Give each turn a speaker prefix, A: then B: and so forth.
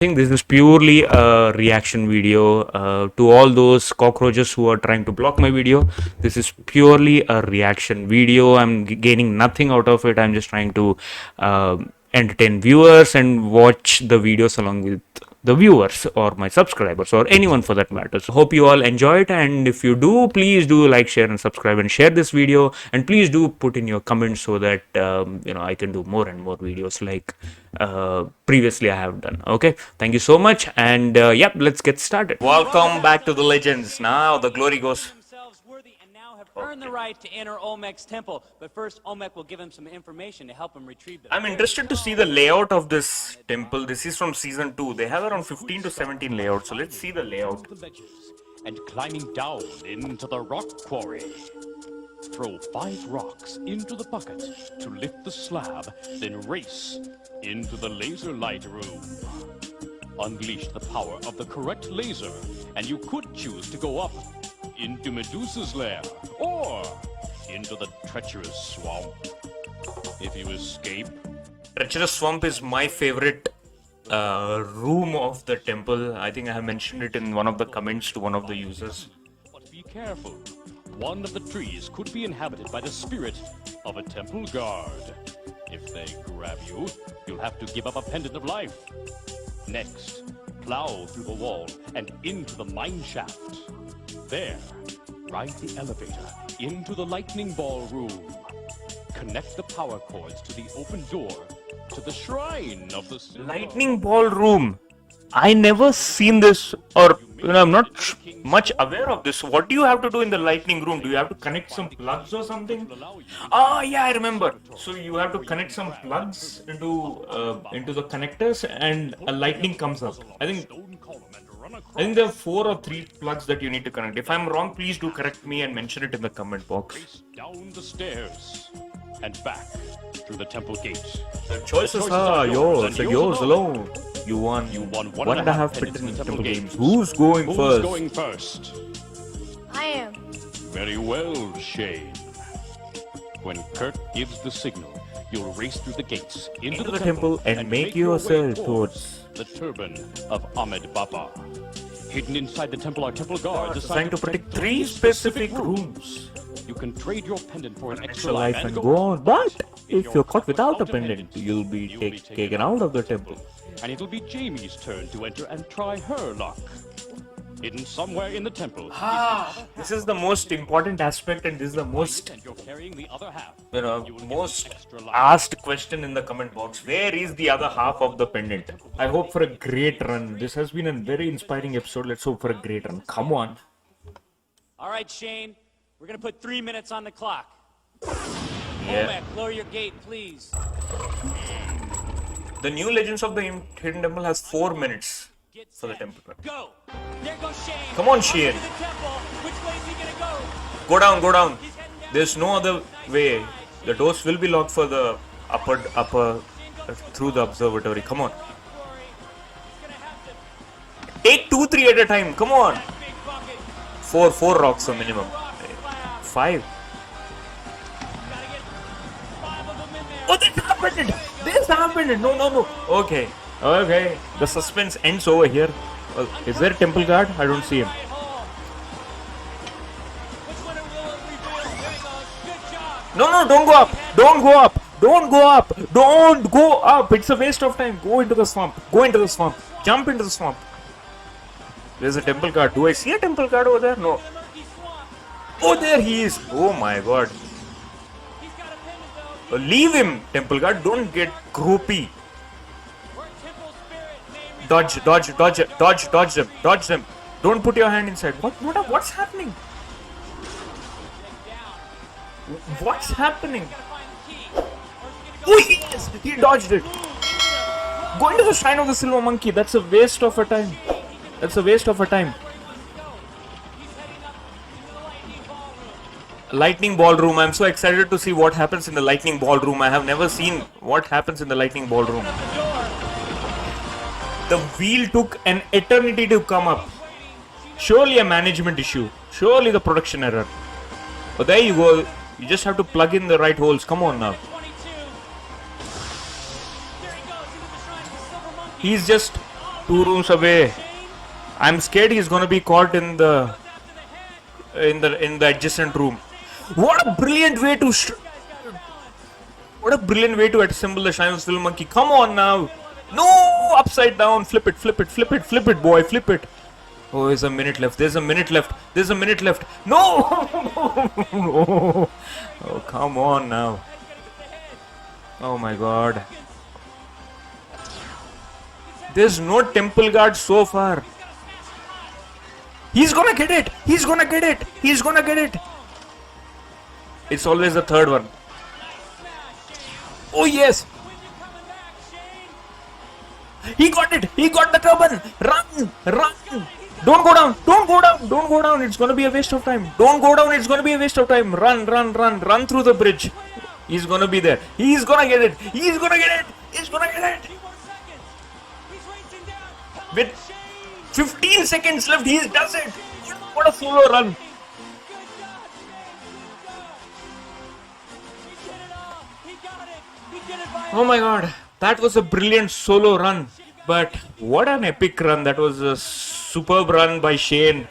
A: think this is purely a reaction video to all those cockroaches who are trying to block my video. This is purely a reaction video. I'm gaining nothing out of it. I'm just trying to entertain viewers and watch the videos along with the viewers or my subscribers or anyone for that matter. So hope you all enjoy it, and if you do, please do like, share and subscribe and share this video, and please do put in your comments so that I can do more and more videos like previously I have done. Okay, thank you so much, and yep, let's get started. Welcome back to the Legends. Now the glory goes.
B: Earn the right to enter Olmec's temple, but first Olmec will give him some information to help him retrieve them.
A: I'm interested to see the layout of this temple. This is from season 2. They have around 15 to 17 layouts, so let's see the layout.
C: The ledges and climbing down into the rock quarry. Throw 5 rocks into the bucket to lift the slab, then race into the laser light room. Unleash the power of the correct laser, and you could choose to go up into Medusa's lair, or into the treacherous swamp. If you escape...
A: Treacherous swamp is my favorite room of the temple. I think I have mentioned it in one of the comments to one of the users.
C: But be careful. One of the trees could be inhabited by the spirit of a temple guard. If they grab you, you'll have to give up a pendant of life. Next, plow through the wall and into the mine shaft. There, ride the elevator into the lightning ball room. Connect the power cords to the open door to the shrine of the
A: lightning ball room. I never seen this, or I'm not much aware of this. What do you have to do in the lightning room? Do you have to connect some plugs or something? Oh yeah, I remember. So you have to connect some plugs into the connectors, and a lightning comes up. I think there are 4 or 3 plugs that you need to connect. If I'm wrong, please do correct me and mention it in the comment box.
C: Down the stairs and back through the temple gate.
A: The choices are yours and yours alone. You won 1.5 pendants in temple games. Who's going first?
D: I am.
C: Very well, Shane. When Kurt gives the signal, you'll race through the gates into the temple and make yourself towards the turban of Ahmed Baba. Hidden inside the temple are temple guards
A: assigned to protect 3 specific rooms.
C: You can trade your pendant for an
A: Extra life and go on, but if you're caught without a pendant, you'll be taken out of the temple.
C: And it'll be Jamie's turn to enter and try her luck. Hidden somewhere in the temple.
A: This is the most important aspect, and this is the most
C: You're carrying the other half.
A: most asked question in the comment box. Where is the other half of the pendant? I hope for a great run. This has been a very inspiring episode. Let's hope for a great run. Come on.
B: All right, Shane. We're gonna put 3 minutes on the clock.
A: Yeah.
B: Olmec, lower your gate, please.
A: The new Legends of the Hidden Temple has 4 minutes
B: Get
A: for the
B: set.
A: temple run.
B: Go. There goes Shane.
A: Come on, Shane.
B: Up to the temple. Which way is he gonna go?
A: Go down, go down.
B: He's heading down.
A: There's no other way. The doors will be locked for the upper through the observatory. Come on.
B: He's gonna have to
A: Take 2, 3 at a time. Come on.
B: that big bucket.
A: 4 rocks a minimum.
B: Rock slab.
A: 5.
B: Gotta get 5 of them in there.
A: Oh, this happened! This happened! No. Okay. The suspense ends over here. Is there a temple guard? I don't see him.
B: Right hole. Which one will it reveal? There he goes. Good job.
A: No, don't go up! Don't go up! Don't go up! Don't go up! It's a waste of time. Go into the swamp. Go into the swamp. Jump into the swamp. There's a temple guard. Do I see a temple guard over there? No.
B: The murky swamp.
A: Oh, there he is. Oh my god.
B: He's got a pendant though.
A: Leave him, temple guard. Don't get groupie.
B: We're temple spirit. Name
A: Dodge them. Don't put your hand inside. What's happening? What's happening? Oh yes, he dodged it. Go into the shrine of the silver monkey. That's a waste of a time. Lightning ballroom. I'm so excited to see what happens in the lightning ballroom. I have never seen what happens in the lightning ballroom. The wheel took an eternity to come up. Surely a management issue. Surely the production error. But there you go. You just have to plug in the right holes. Come on now. He's just 2 rooms away. I'm scared he's gonna be caught in the adjacent room. What a brilliant way to assemble the Shine Steel Monkey. Come on now. No, upside down. Flip it, boy, flip it. Oh, there's a minute left. No. Oh, come on now. Oh my god. There's no temple guard so far. He's gonna get it. It's always the third one. Oh yes. He got it. He got the turban. Run. Don't go down. It's gonna be a waste of time. Run through the bridge. He's gonna be there. He's gonna get it. With 15 seconds left, he does it. What a solo run. Oh my god, that was a brilliant solo run. But what an epic run. That was a superb run by Shane.